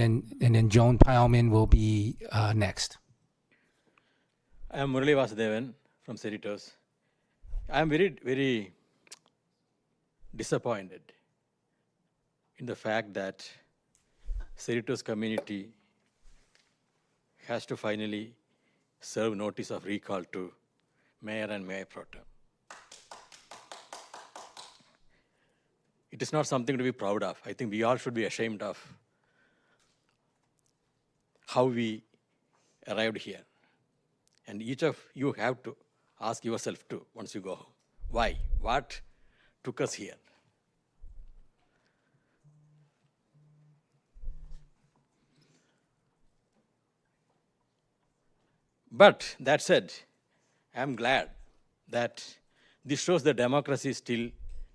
And then Joan Pileman will be next. I am Murali Vasudevan from Cerritos. I am very, very disappointed in the fact that Cerritos community has to finally serve notice of recall to Mayor and Mayor Pro Tem. It is not something to be proud of. I think we all should be ashamed of how we arrived here. And each of you have to ask yourself too, once you go home, why? What took us here? But that said, I'm glad that this shows that democracy still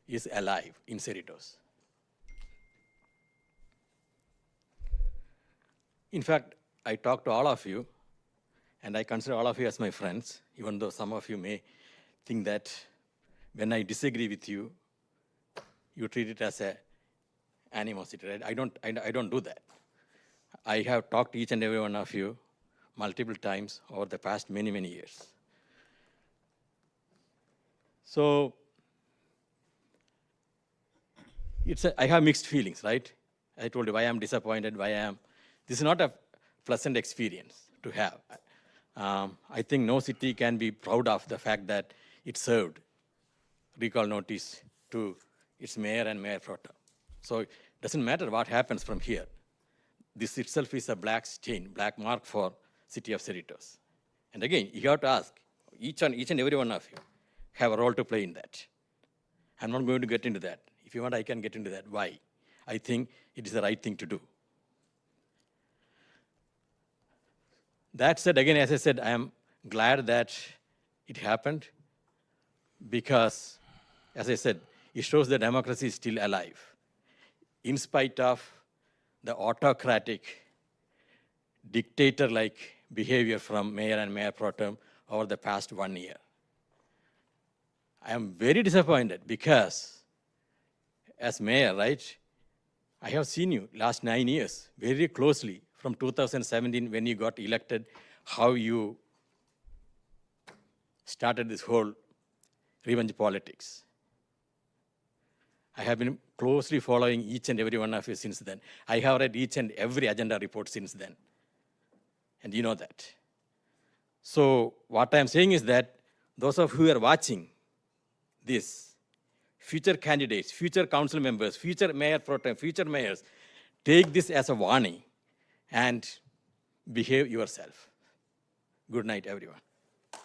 is alive in Cerritos. In fact, I talk to all of you, and I consider all of you as my friends, even though some of you may think that when I disagree with you, you treat it as a animosity, right? I don't do that. I have talked to each and every one of you multiple times over the past many, many years. So I have mixed feelings, right? I told you why I'm disappointed, this is not a pleasant experience to have. I think no city can be proud of the fact that it served recall notice to its mayor and mayor pro tem. So it doesn't matter what happens from here. This itself is a black stain, black mark for city of Cerritos. And again, you have to ask, each and every one of you have a role to play in that. I'm not going to get into that. If you want, I can get into that. Why? I think it is the right thing to do. That said, again, as I said, I am glad that it happened because, as I said, it shows that democracy is still alive, in spite of the autocratic, dictator-like behavior from mayor and mayor pro tem over the past 1 year. I am very disappointed because, as mayor, right, I have seen you last 9 years very closely from 2017 when you got elected, how you started this whole revenge politics. I have been closely following each and every one of you since then. I have read each and every agenda report since then. And you know that. So what I'm saying is that those of you who are watching this, future candidates, future council members, future mayor pro tem, future mayors, take this as a warning and behave yourself. Good night, everyone.